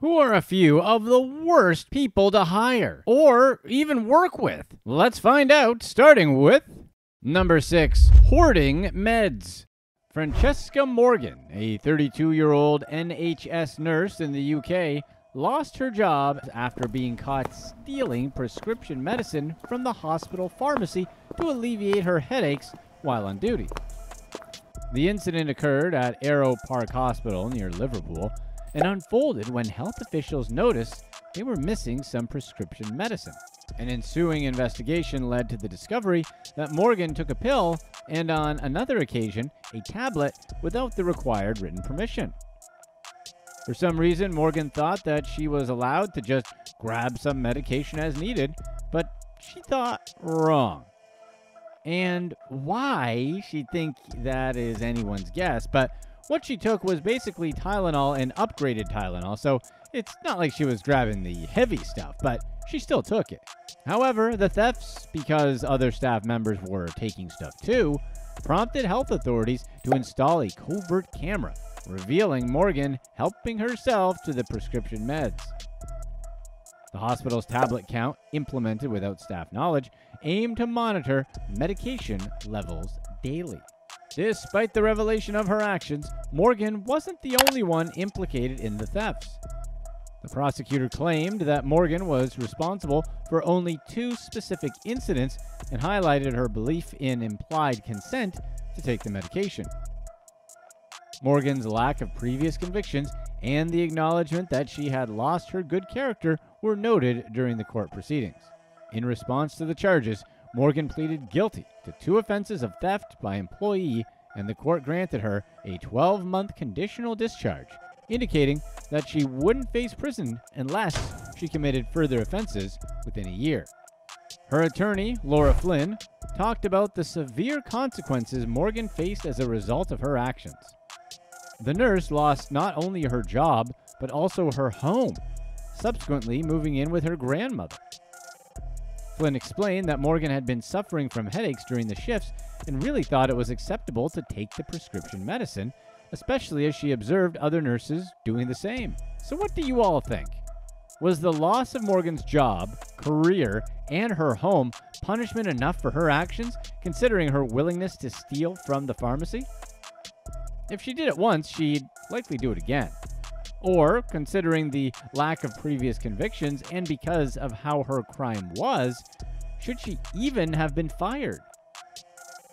Who are a few of the worst people to hire or even work with? Let's find out, starting with number 6, Hoarding Meds. Francesca Morgan, a 32-year-old NHS nurse in the UK, lost her job after being caught stealing prescription medicine from the hospital pharmacy to alleviate her headaches while on duty. The incident occurred at Arrowe Park Hospital near Liverpool and unfolded when health officials noticed they were missing some prescription medicine. An ensuing investigation led to the discovery that Morgan took a pill and, on another occasion, a tablet without the required written permission. For some reason, Morgan thought that she was allowed to just grab some medication as needed, but she thought wrong. And why she'd think that is anyone's guess, but what she took was basically Tylenol and upgraded Tylenol, so it's not like she was grabbing the heavy stuff, but she still took it. However, the thefts, because other staff members were taking stuff too, prompted health authorities to install a covert camera, revealing Morgan helping herself to the prescription meds. The hospital's tablet count, implemented without staff knowledge, aimed to monitor medication levels daily. Despite the revelation of her actions, Morgan wasn't the only one implicated in the thefts. The prosecutor claimed that Morgan was responsible for only 2 specific incidents and highlighted her belief in implied consent to take the medication. Morgan's lack of previous convictions and the acknowledgement that she had lost her good character were noted during the court proceedings. In response to the charges, Morgan pleaded guilty to 2 offenses of theft by employee, and the court granted her a 12-month conditional discharge, indicating that she wouldn't face prison unless she committed further offenses within a year. Her attorney, Laura Flynn, talked about the severe consequences Morgan faced as a result of her actions. The nurse lost not only her job, but also her home, subsequently moving in with her grandmother. Flynn explained that Morgan had been suffering from headaches during the shifts and really thought it was acceptable to take the prescription medicine, especially as she observed other nurses doing the same. So what do you all think? Was the loss of Morgan's job, career, and her home punishment enough for her actions, considering her willingness to steal from the pharmacy? If she did it once, she'd likely do it again. Or, considering the lack of previous convictions and because of how her crime was, should she even have been fired?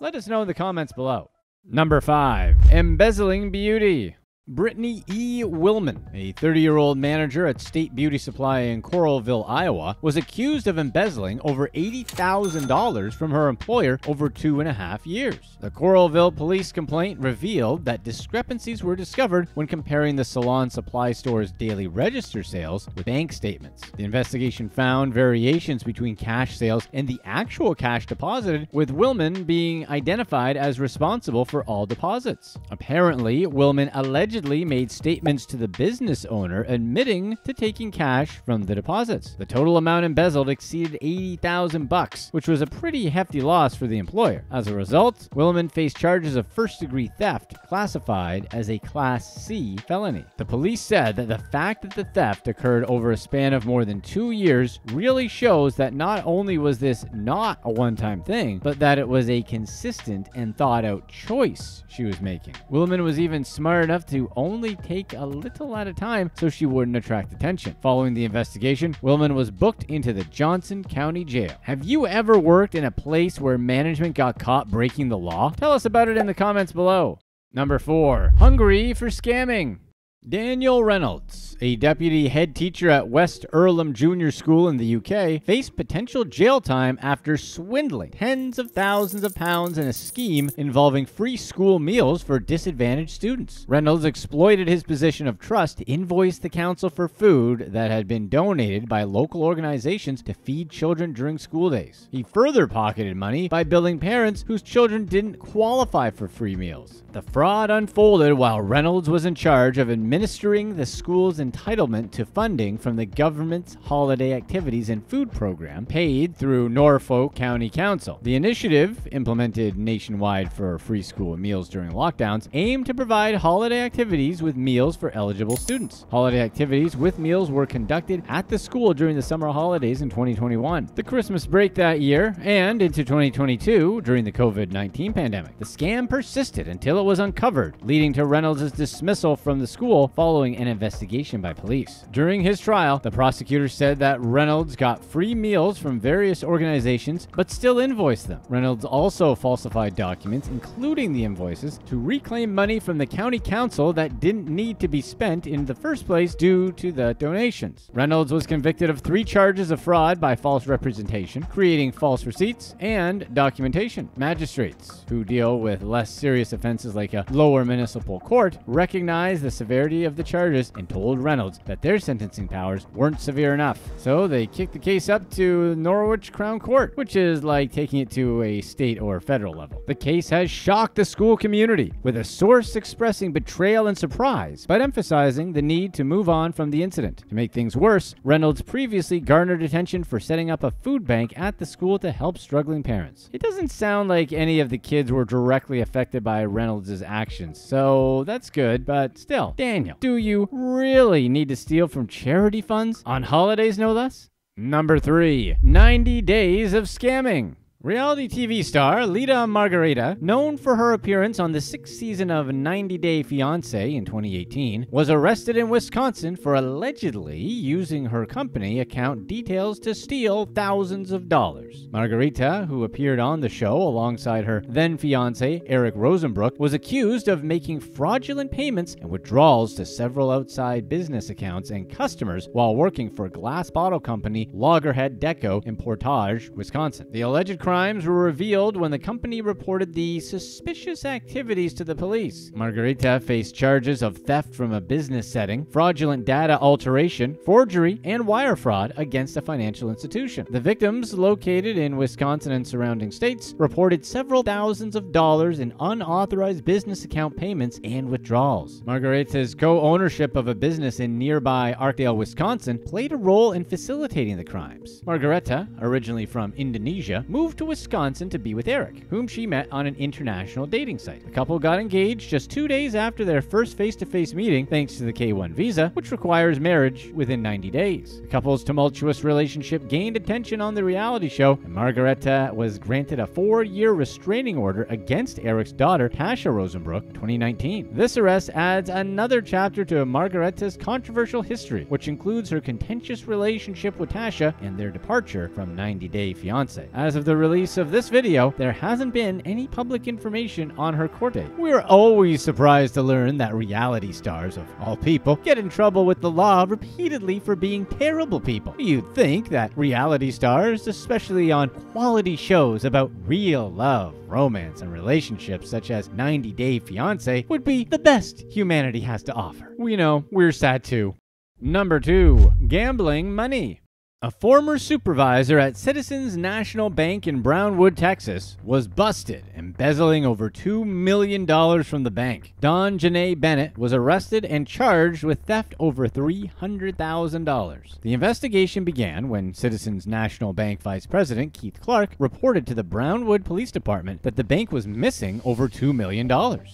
Let us know in the comments below. Number 5. Embezzling Beauty. Brittany E. Willman, a 30-year-old manager at State Beauty Supply in Coralville, Iowa, was accused of embezzling over $80,000 from her employer over 2.5 years. The Coralville police complaint revealed that discrepancies were discovered when comparing the salon supply store's daily register sales with bank statements. The investigation found variations between cash sales and the actual cash deposited, with Willman being identified as responsible for all deposits. Apparently, Willman allegedly made statements to the business owner admitting to taking cash from the deposits. The total amount embezzled exceeded $80,000, which was a pretty hefty loss for the employer. As a result, Willman faced charges of first-degree theft, classified as a Class C felony. The police said that the fact that the theft occurred over a span of more than 2 years really shows that not only was this not a one-time thing, but that it was a consistent and thought-out choice she was making. Willman was even smart enough to only take a little at a time so she wouldn't attract attention. Following the investigation, Willman was booked into the Johnson County Jail. Have you ever worked in a place where management got caught breaking the law? Tell us about it in the comments below. Number 4. Hungry for scamming. Daniel Reynolds, a deputy head teacher at West Earlham Junior School in the UK, faced potential jail time after swindling tens of thousands of pounds in a scheme involving free school meals for disadvantaged students. Reynolds exploited his position of trust to invoice the council for food that had been donated by local organizations to feed children during school days. He further pocketed money by billing parents whose children didn't qualify for free meals. The fraud unfolded while Reynolds was in charge of administering administering the school's entitlement to funding from the government's holiday activities and food program paid through Norfolk County Council. The initiative, implemented nationwide for free school meals during lockdowns, aimed to provide holiday activities with meals for eligible students. Holiday activities with meals were conducted at the school during the summer holidays in 2021, the Christmas break that year, and into 2022 during the COVID-19 pandemic. The scam persisted until it was uncovered, leading to Reynolds' dismissal from the school following an investigation by police. During his trial, the prosecutor said that Reynolds got free meals from various organizations but still invoiced them. Reynolds also falsified documents, including the invoices, to reclaim money from the county council that didn't need to be spent in the first place due to the donations. Reynolds was convicted of 3 charges of fraud by false representation, creating false receipts, and documentation. Magistrates, who deal with less serious offenses like a lower municipal court, recognized the severity of the charges and told Reynolds that their sentencing powers weren't severe enough. So they kicked the case up to Norwich Crown Court, which is like taking it to a state or federal level. The case has shocked the school community, with a source expressing betrayal and surprise, but emphasizing the need to move on from the incident. To make things worse, Reynolds previously garnered attention for setting up a food bank at the school to help struggling parents. It doesn't sound like any of the kids were directly affected by Reynolds' actions, so that's good, but still, Daniel, do you really need to steal from charity funds? On holidays, no less? Number 3. 90 Days of Scamming. Reality TV star Lita Margarita, known for her appearance on the 6th season of 90 Day Fiancé in 2018, was arrested in Wisconsin for allegedly using her company account details to steal thousands of dollars. Margarita, who appeared on the show alongside her then-fiancé Eric Rosenbrook, was accused of making fraudulent payments and withdrawals to several outside business accounts and customers while working for glass bottle company Loggerhead Deco in Portage, Wisconsin. The alleged crimes were revealed when the company reported the suspicious activities to the police. Margarita faced charges of theft from a business setting, fraudulent data alteration, forgery, and wire fraud against a financial institution. The victims, located in Wisconsin and surrounding states, reported several thousands of dollars in unauthorized business account payments and withdrawals. Margarita's co-ownership of a business in nearby Arkdale, Wisconsin, played a role in facilitating the crimes. Margarita, originally from Indonesia, moved to Wisconsin to be with Eric, whom she met on an international dating site. The couple got engaged just 2 days after their first face-to-face meeting, thanks to the K-1 visa, which requires marriage within 90 days. The couple's tumultuous relationship gained attention on the reality show, and Margarita was granted a 4-year restraining order against Eric's daughter, Tasha Rosenbrook, in 2019. This arrest adds another chapter to Margarita's controversial history, which includes her contentious relationship with Tasha and their departure from 90 Day Fiancé. As of the release of this video, there hasn't been any public information on her court date. We're always surprised to learn that reality stars, of all people, get in trouble with the law repeatedly for being terrible people. You'd think that reality stars, especially on quality shows about real love, romance, and relationships such as 90 Day Fiancé, would be the best humanity has to offer. We know, we're sad too. Number 2. Gambling money. A former supervisor at Citizens National Bank in Brownwood, Texas, was busted embezzling over $2 million from the bank. Don Janae Bennett was arrested and charged with theft over $300,000. The investigation began when Citizens National Bank Vice President Keith Clark reported to the Brownwood Police Department that the bank was missing over $2 million.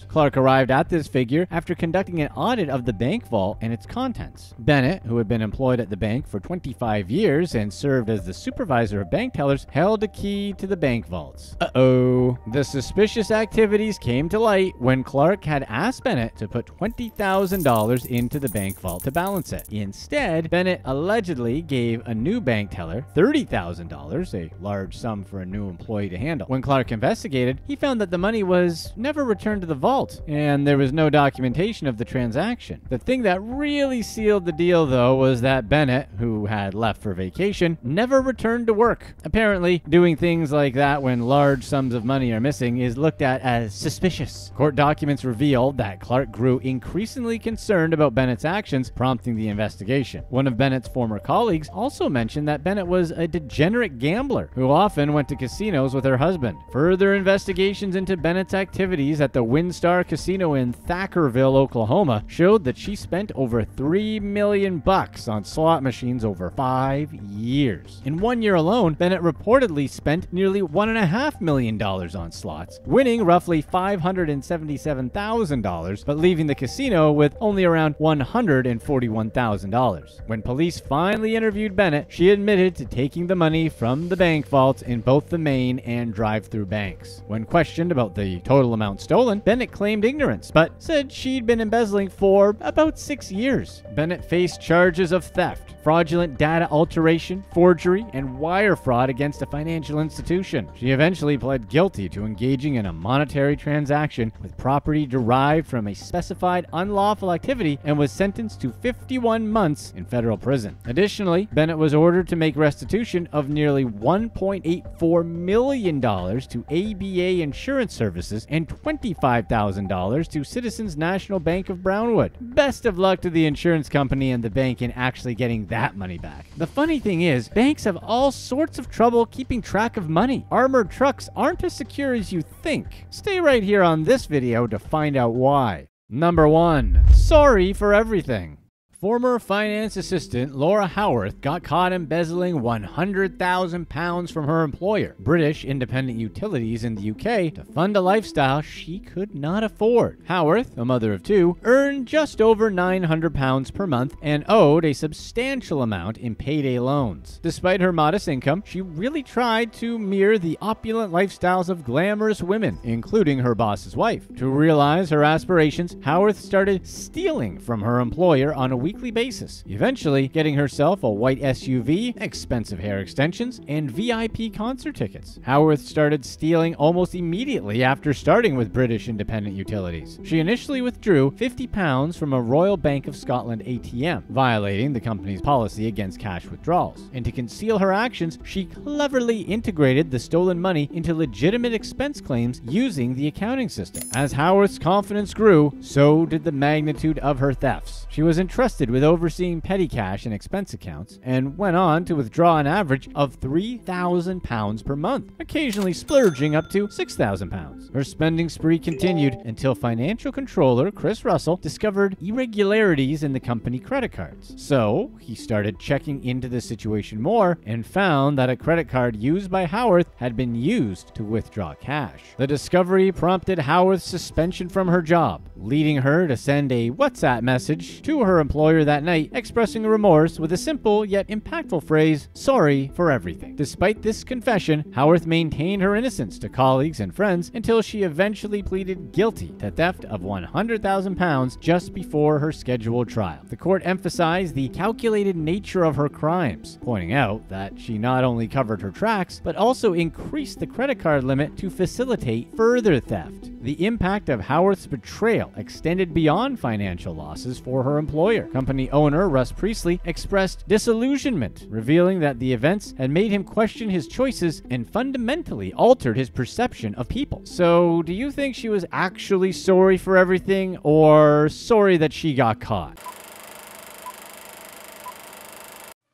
Clark arrived at this figure after conducting an audit of the bank vault and its contents. Bennett, who had been employed at the bank for 25 years, and served as the supervisor of bank tellers, held a key to the bank vaults. The suspicious activities came to light when Clark had asked Bennett to put $20,000 into the bank vault to balance it. Instead, Bennett allegedly gave a new bank teller $30,000, a large sum for a new employee to handle. When Clark investigated, he found that the money was never returned to the vault, and there was no documentation of the transaction. The thing that really sealed the deal, though, was that Bennett, who had left for vacation vacation, never returned to work. Apparently, doing things like that when large sums of money are missing is looked at as suspicious. Court documents reveal that Clark grew increasingly concerned about Bennett's actions, prompting the investigation. One of Bennett's former colleagues also mentioned that Bennett was a degenerate gambler who often went to casinos with her husband. Further investigations into Bennett's activities at the WinStar Casino in Thackerville, Oklahoma, showed that she spent over $3 million on slot machines over 5 years. In 1 year alone, Bennett reportedly spent nearly $1.5 million on slots, winning roughly $577,000, but leaving the casino with only around $141,000. When police finally interviewed Bennett, she admitted to taking the money from the bank vaults in both the main and drive-through banks. When questioned about the total amount stolen, Bennett claimed ignorance, but said she'd been embezzling for about 6 years. Bennett faced charges of theft, fraudulent data alteration, forgery, and wire fraud against a financial institution. She eventually pled guilty to engaging in a monetary transaction with property derived from a specified unlawful activity and was sentenced to 51 months in federal prison. Additionally, Bennett was ordered to make restitution of nearly $1.84 million to ABA Insurance Services and $25,000 to Citizens National Bank of Brownwood. Best of luck to the insurance company and the bank in actually getting that money back. The funny thing is, banks have all sorts of trouble keeping track of money. Armored trucks aren't as secure as you think. Stay right here on this video to find out why. Number 1. Sorry for everything. Former finance assistant Laura Howarth got caught embezzling £100,000 from her employer, British Independent Utilities in the UK, to fund a lifestyle she could not afford. Howarth, a mother of 2, earned just over £900 per month and owed a substantial amount in payday loans. Despite her modest income, she really tried to mirror the opulent lifestyles of glamorous women, including her boss's wife. To realize her aspirations, Howarth started stealing from her employer on a weekly basis, eventually getting herself a white SUV, expensive hair extensions, and VIP concert tickets. Howarth started stealing almost immediately after starting with British Independent Utilities. She initially withdrew £50 from a Royal Bank of Scotland ATM, violating the company's policy against cash withdrawals. And to conceal her actions, she cleverly integrated the stolen money into legitimate expense claims using the accounting system. As Howarth's confidence grew, so did the magnitude of her thefts. She was entrusted with overseeing petty cash and expense accounts, and went on to withdraw an average of £3,000 per month, occasionally splurging up to £6,000. Her spending spree continued until financial controller Chris Russell discovered irregularities in the company credit cards. So he started checking into the situation more and found that a credit card used by Howarth had been used to withdraw cash. The discovery prompted Howarth's suspension from her job, leading her to send a WhatsApp message to her employer that night expressing remorse with a simple yet impactful phrase, "Sorry for everything." Despite this confession, Howarth maintained her innocence to colleagues and friends until she eventually pleaded guilty to theft of £100,000 just before her scheduled trial. The court emphasized the calculated nature of her crimes, pointing out that she not only covered her tracks, but also increased the credit card limit to facilitate further theft. The impact of Howarth's betrayal extended beyond financial losses for her employer. Company owner Russ Priestley expressed disillusionment, revealing that the events had made him question his choices and fundamentally altered his perception of people. So, do you think she was actually sorry for everything, or sorry that she got caught?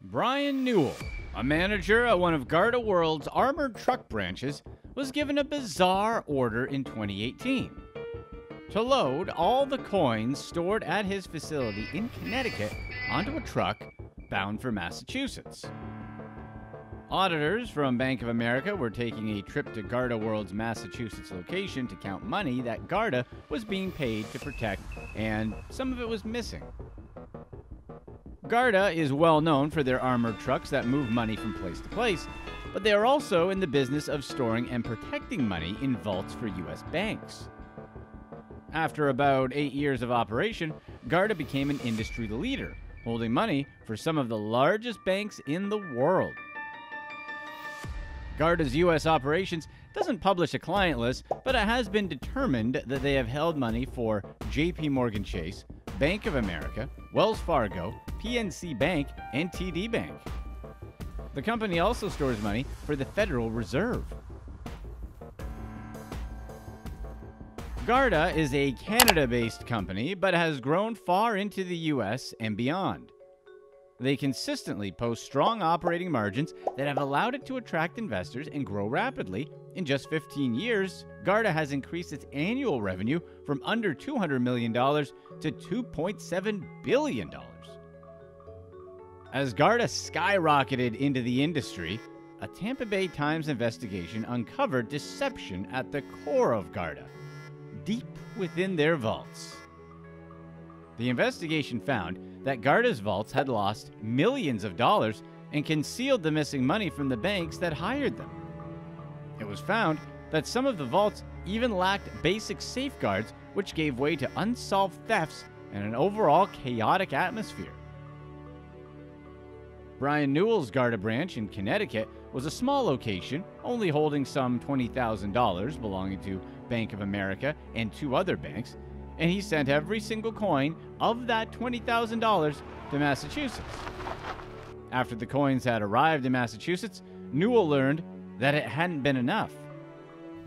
Brian Newell, a manager at one of Garda World's armored truck branches, was given a bizarre order in 2018 to load all the coins stored at his facility in Connecticut onto a truck bound for Massachusetts. Auditors from Bank of America were taking a trip to Garda World's Massachusetts location to count money that Garda was being paid to protect, and some of it was missing. Garda is well known for their armored trucks that move money from place to place, but they are also in the business of storing and protecting money in vaults for U.S. banks. After about 8 years of operation, Garda became an industry leader, holding money for some of the largest banks in the world. Garda's U.S. operations doesn't publish a client list, but it has been determined that they have held money for JP Morgan Chase, Bank of America, Wells Fargo, PNC Bank, and TD Bank. The company also stores money for the Federal Reserve. Garda is a Canada-based company, but has grown far into the US and beyond. They consistently post strong operating margins that have allowed it to attract investors and grow rapidly. In just 15 years, Garda has increased its annual revenue from under $200 million to $2.7 billion. As Garda skyrocketed into the industry, a Tampa Bay Times investigation uncovered deception at the core of Garda, deep within their vaults. The investigation found that Garda's vaults had lost millions of dollars and concealed the missing money from the banks that hired them. It was found that some of the vaults even lacked basic safeguards, which gave way to unsolved thefts and an overall chaotic atmosphere. Brian Newell's Garda branch in Connecticut was a small location, only holding some $20,000 belonging to Bank of America and 2 other banks, and he sent every single coin of that $20,000 to Massachusetts. After the coins had arrived in Massachusetts, Newell learned that it hadn't been enough.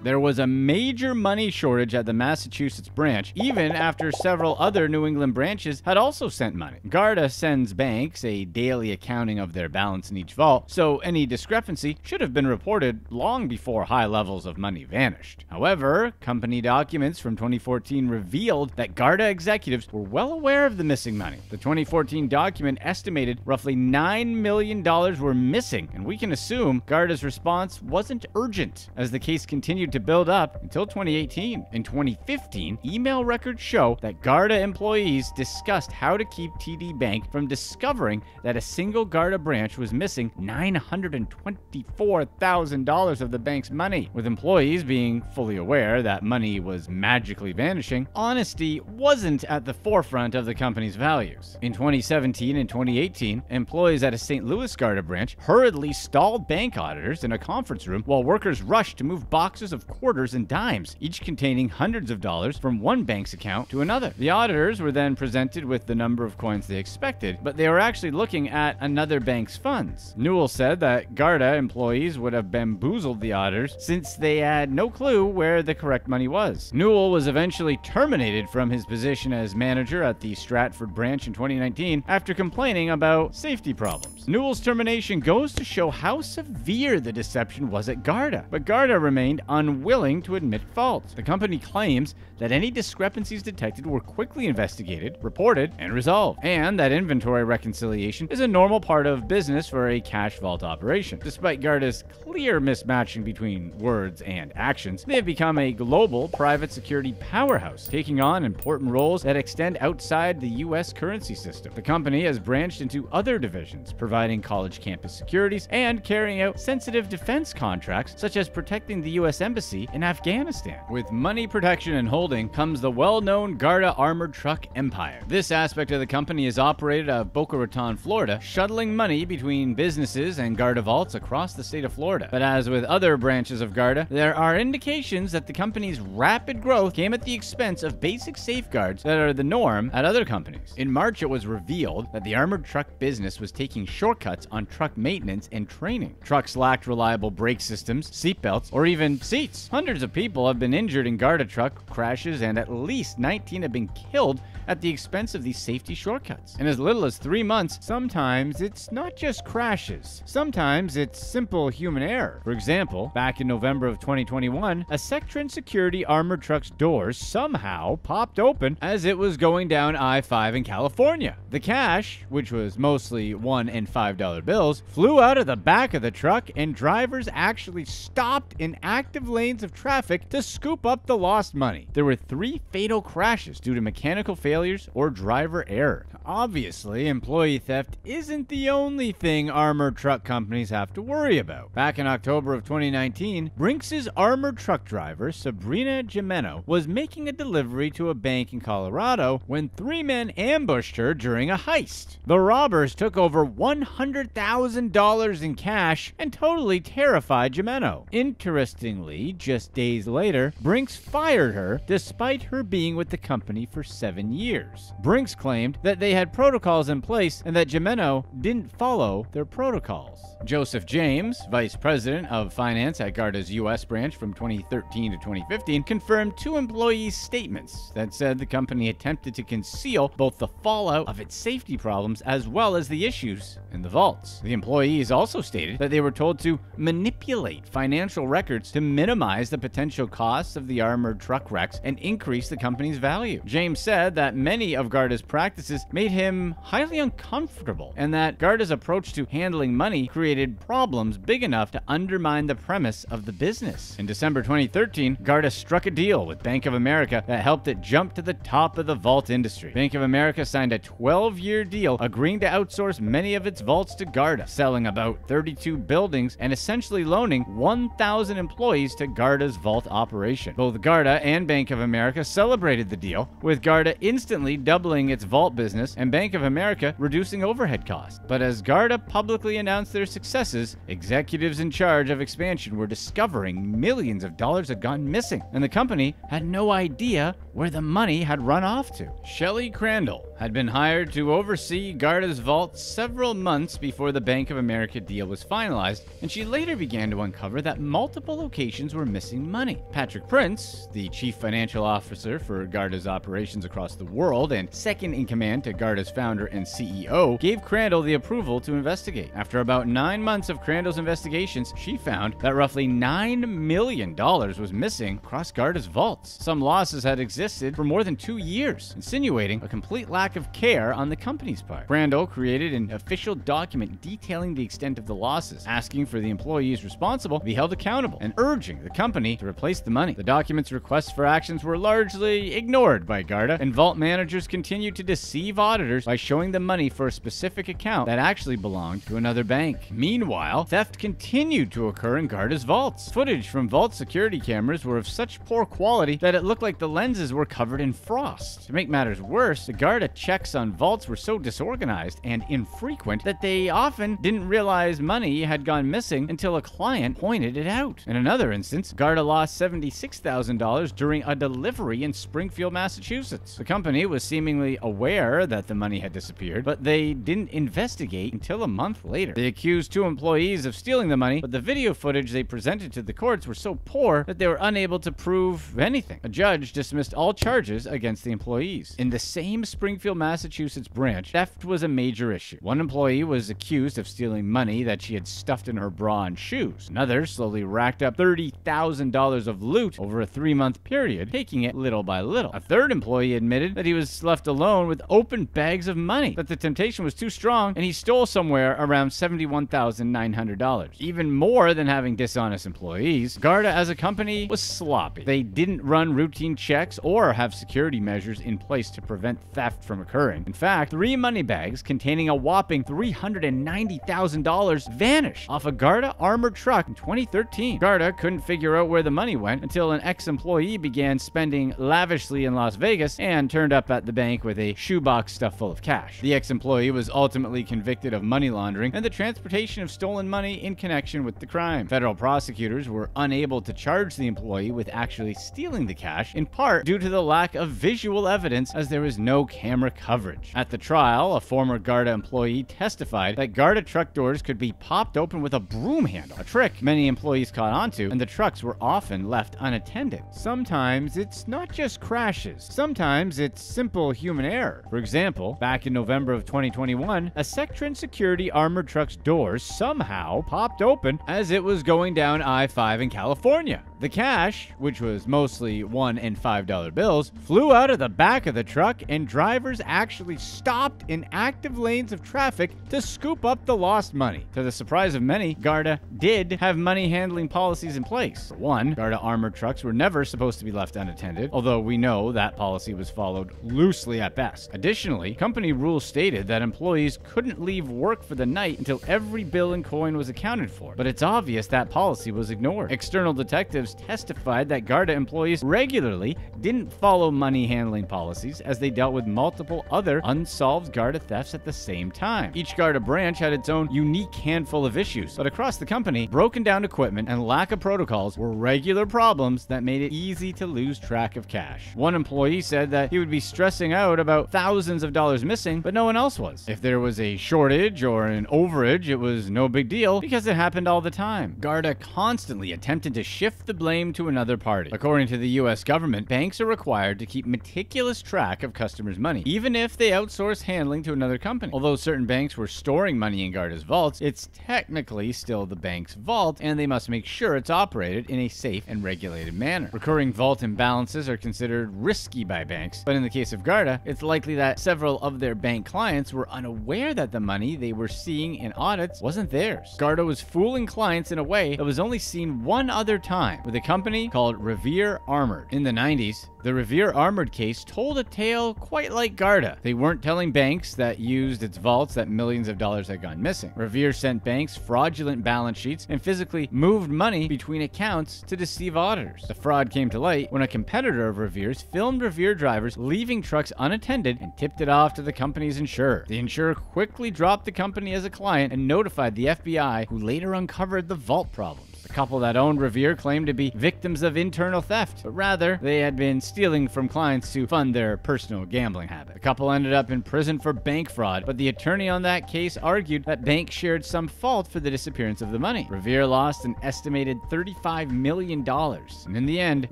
There was a major money shortage at the Massachusetts branch, even after several other New England branches had also sent money. Garda sends banks a daily accounting of their balance in each vault, so any discrepancy should have been reported long before high levels of money vanished. However, company documents from 2014 revealed that Garda executives were well aware of the missing money. The 2014 document estimated roughly $9 million were missing, and we can assume Garda's response wasn't urgent, as the case continued to build up until 2018. In 2015, email records show that Garda employees discussed how to keep TD Bank from discovering that a single Garda branch was missing $924,000 of the bank's money. With employees being fully aware that money was magically vanishing, honesty wasn't at the forefront of the company's values. In 2017 and 2018, employees at a St. Louis Garda branch hurriedly stalled bank auditors in a conference room while workers rushed to move boxes of quarters and dimes, each containing hundreds of dollars from one bank's account to another. The auditors were then presented with the number of coins they expected, but they were actually looking at another bank's funds. Newell said that Garda employees would have bamboozled the auditors since they had no clue where the correct money was. Newell was eventually terminated from his position as manager at the Stratford branch in 2019 after complaining about safety problems. Newell's termination goes to show how severe the deception was at Garda, but Garda remained unwilling to admit fault. The company claims that any discrepancies detected were quickly investigated, reported, and resolved, and that inventory reconciliation is a normal part of business for a cash vault operation. Despite Garda's clear mismatching between words and actions, they have become a global private security powerhouse, taking on important roles that extend outside the U.S. currency system. The company has branched into other divisions, providing college campus securities and carrying out sensitive defense contracts, such as protecting the U.S. Embassy in Afghanistan. With money protection and holding comes the well-known Garda armored truck empire. This aspect of the company is operated out of Boca Raton, Florida, shuttling money between businesses and Garda vaults across the state of Florida. But as with other branches of Garda, there are indications that the company's rapid growth came at the expense of basic safeguards that are the norm at other companies. In March, it was revealed that the armored truck business was taking shortcuts on truck maintenance and training. Trucks lacked reliable brake systems, seatbelts, or even seats. Hundreds of people have been injured in Garda truck crashes, and at least 19 have been killed at the expense of these safety shortcuts. In as little as 3 months, sometimes it's not just crashes. Sometimes it's simple human error. For example, back in November of 2021, a Sectron Security armored truck's doors somehow popped open as it was going down I-5 in California. The cash, which was mostly $1 and $5 bills, flew out of the back of the truck, and drivers actually stopped in active lanes of traffic to scoop up the lost money. There were 3 fatal crashes due to mechanical failures or driver error. Obviously, employee theft isn't the only thing armored truck companies have to worry about. Back in October of 2019, Brinks' armored truck driver, Sabrina Gimeno, was making a delivery to a bank in Colorado when 3 men ambushed her during a heist. The robbers took over $100,000 in cash and totally terrified Gimeno. Interestingly, just days later, Brinks fired her despite her being with the company for 7 years. years. Brinks claimed that they had protocols in place and that Gimeno didn't follow their protocols. Joseph James, vice president of finance at Garda's U.S. branch from 2013 to 2015, confirmed 2 employees' statements that said the company attempted to conceal both the fallout of its safety problems as well as the issues in the vaults. The employees also stated that they were told to manipulate financial records to minimize the potential costs of the armored truck wrecks and increase the company's value. James said that many of Garda's practices made him highly uncomfortable and that Garda's approach to handling money created problems big enough to undermine the premise of the business. In December 2013, Garda struck a deal with Bank of America that helped it jump to the top of the vault industry. Bank of America signed a 12-year deal agreeing to outsource many of its vaults to Garda, selling about 32 buildings and essentially loaning 1,000 employees to Garda's vault operation. Both Garda and Bank of America celebrated the deal, with Garda instantly doubling its vault business and Bank of America reducing overhead costs. But as Garda publicly announced their successes, executives in charge of expansion were discovering millions of dollars had gone missing, and the company had no idea where the money had run off to. Shelley Crandall had been hired to oversee Garda's vault several months before the Bank of America deal was finalized, and she later began to uncover that multiple locations were missing money. Patrick Prince, the chief financial officer for Garda's operations across the world and second in command to Garda's founder and CEO, gave Crandall the approval to investigate. After about 9 months of Crandall's investigations, she found that roughly $9 million was missing across Garda's vaults. Some losses had existed for more than 2 years, insinuating a complete lack of care on the company's part. Crandall created an official document detailing the extent of the losses, asking for the employees responsible to be held accountable, and urging the company to replace the money. The document's requests for actions were largely ignored by Garda, and vault managers continued to deceive auditors by showing the money for a specific account that actually belonged to another bank. Meanwhile, theft continued to occur in Garda's vaults. Footage from vault security cameras were of such poor quality that it looked like the lenses were covered in frost. To make matters worse, the Garda checks on vaults were so disorganized and infrequent that they often didn't realize money had gone missing until a client pointed it out. In another instance, Garda lost $76,000 during a delivery in Springfield, Massachusetts. The company was seemingly aware that the money had disappeared, but they didn't investigate until a month later. They accused 2 employees of stealing the money, but the video footage they presented to the courts were so poor that they were unable to prove anything. A judge dismissed all charges against the employees. In the same Springfield, Massachusetts branch, theft was a major issue. One employee was accused of stealing money that she had stuffed in her bra and shoes. Another slowly racked up $30,000 of loot over a 3-month period, taking it little by little. A third employee admitted that he was left alone with open bags of money, that the temptation was too strong, and he stole somewhere around $71,900. Even more than having dishonest employees, Garda as a company was sloppy. They didn't run routine checks or have security measures in place to prevent theft from occurring. In fact, 3 money bags containing a whopping $390,000 vanished off a Garda armored truck in 2013. Garda couldn't figure out where the money went until an ex-employee began spending lavishly in Las Vegas and turned up at the bank with a shoebox stuffed full of cash. The ex-employee was ultimately convicted of money laundering and the transportation of stolen money in connection with the crime. Federal prosecutors were unable to charge the employee with actually stealing the cash, in part due to the lack of visual evidence as there was no camera coverage. At the trial, a former Garda employee testified that Garda truck doors could be popped open with a broom handle, a trick many employees caught onto, and the trucks were often left unattended. Sometimes it's not just crashes. Sometimes it's simple human error. For example, back in November of 2021, a Sectron Security armored truck's doors somehow popped open as it was going down I-5 in California. The cash, which was mostly $1 and $5 bills, flew out of the back of the truck, and drivers actually stopped in active lanes of traffic to scoop up the lost money. To the surprise of many, Garda did have money handling policies in place. For one, Garda armored trucks were never supposed to be left unattended, although we know that policy was followed loosely at best. Additionally, company rules stated that employees couldn't leave work for the night until every bill and coin was accounted for, but it's obvious that policy was ignored. External detectives testified that Garda employees regularly didn't follow money handling policies as they dealt with multiple other unsolved Garda thefts at the same time. Each Garda branch had its own unique handful of issues, but across the company, broken down equipment and lack of protocols were regular problems that made it easy to lose track of cash. One employee said that he would be stressing out about thousands of dollars missing, but no one else was. If there was a shortage or an overage, it was no big deal because it happened all the time. Garda constantly attempted to shift the blame to another party. According to the US government, banks are required to keep meticulous track of customers' money, even if they outsource handling to another company. Although certain banks were storing money in Garda's vaults, it's technically still the bank's vault, and they must make sure it's operated in a safe and regulated manner. Recurring vault imbalances are considered risky by banks, but in the case of Garda, it's likely that several of their bank clients were unaware that the money they were seeing in audits wasn't theirs. Garda was fooling clients in a way that was only seen one other time with a company called Revere Armored. In the 90s, the Revere Armored case told a tale quite like Garda. They weren't telling banks that used its vaults that millions of dollars had gone missing. Revere sent banks fraudulent balance sheets and physically moved money between accounts to deceive auditors. The fraud came to light when a competitor of Revere's filmed Revere drivers leaving trucks unattended and tipped it off to the company's insurer. The insurer quickly dropped the company as a client and notified the FBI, who later uncovered the vault problems. The couple that owned Revere claimed to be victims of internal theft, but rather they had been stealing from clients to fund their personal gambling habit. The couple ended up in prison for bank fraud, but the attorney on that case argued that banks shared some fault for the disappearance of the money. Revere lost an estimated $35 million, and in the end, it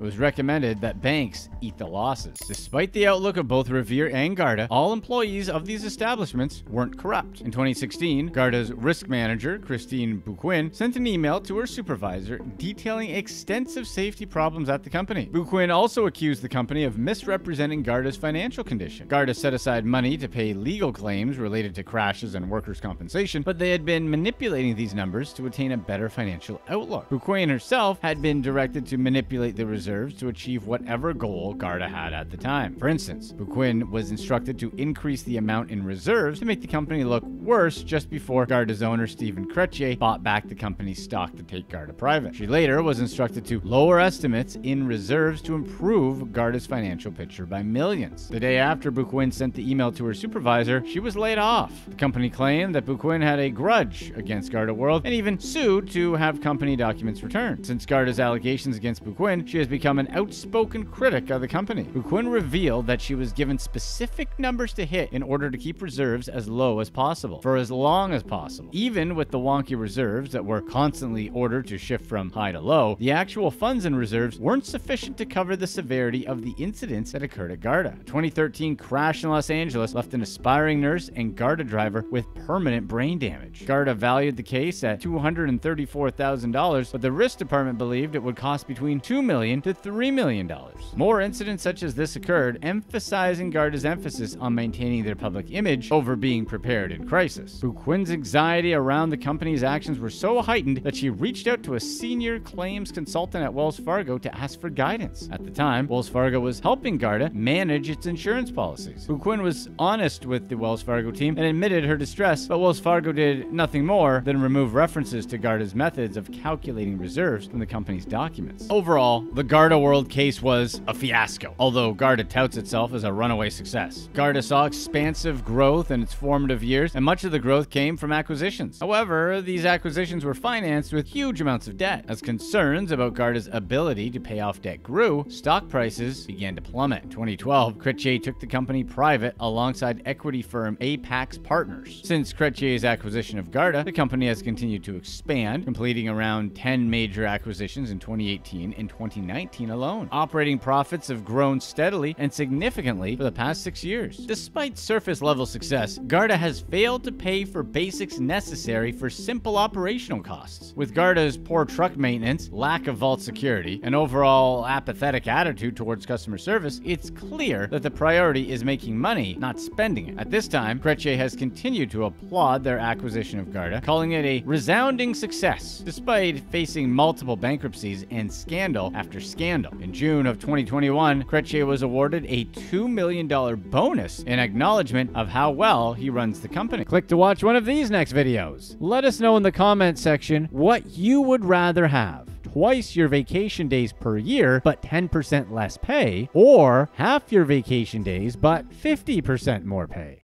was recommended that banks eat the losses. Despite the outlook of both Revere and Garda, all employees of these establishments weren't corrupt. In 2016, Garda's risk manager, Christine Buquin, sent an email to her supervisor detailing extensive safety problems at the company. Buquin also accused the company of misrepresenting Garda's financial condition. Garda set aside money to pay legal claims related to crashes and workers' compensation, but they had been manipulating these numbers to attain a better financial outlook. Buquin herself had been directed to manipulate the reserves to achieve whatever goal Garda had at the time. For instance, Buquin was instructed to increase the amount in reserves to make the company look worse just before Garda's owner, Stephen Chrétien, bought back the company's stock to take Garda private. She later was instructed to lower estimates in reserves to improve Garda's financial picture by millions. The day after Buquin sent the email to her supervisor, she was laid off. The company claimed that Buquin had a grudge against Garda World and even sued to have company documents returned. Since Garda's allegations against Buquin, she has become an outspoken critic of the company. Buquin revealed that she was given specific numbers to hit in order to keep reserves as low as possible, for as long as possible. Even with the wonky reserves that were constantly ordered to shift from high to low, the actual funds in reserves weren't sufficient to cover the severity of the incidents that occurred at Garda. A 2013 crash in Los Angeles left an aspiring nurse and Garda driver with permanent brain damage. Garda valued the case at $234,000, but the risk department believed it would cost between $2 million to $3 million. More incidents such as this occurred, emphasizing Garda's emphasis on maintaining their public image over being prepared in crisis. Buquin's anxiety around the company's actions were so heightened that she reached out to a senior claims consultant at Wells Fargo to ask for guidance. At the time, Wells Fargo was helping Garda manage its insurance policies. Buquin was honest with the Wells Fargo team and admitted her distress, but Wells Fargo did nothing more than remove references to Garda's methods of calculating reserves from the company's documents. Overall, the Garda World case was a fiasco, although Garda touts itself as a runaway success. Garda saw expansive growth in its formative years, and much of the growth came from acquisitions. However, these acquisitions were financed with huge amounts of debt. As concerns about Garda's ability to pay off debt grew, stock prices began to plummet. In 2012, Chrétien took the company private alongside equity firm Apax Partners. Since Chrétien's acquisition of Garda, the company has continued to expand, completing around 10 major acquisitions in 2018 and 2019 alone. Operating profits have grown steadily and significantly for the past 6 years. Despite surface-level success, Garda has failed to pay for basics necessary for simple operational costs. With Garda's poor truck maintenance, lack of vault security, and overall apathetic attitude towards customer service, it's clear that the priority is making money, not spending it. At this time, Chrétien has continued to applaud their acquisition of Garda, calling it a resounding success, despite facing multiple bankruptcies and scandal after scandal. In June of 2021, Chrétien was awarded a $2 million bonus in acknowledgement of how well he runs the company. Click to watch one of these next videos. Let us know in the comments section what you would rather have: twice your vacation days per year, but 10% less pay, or half your vacation days, but 50% more pay.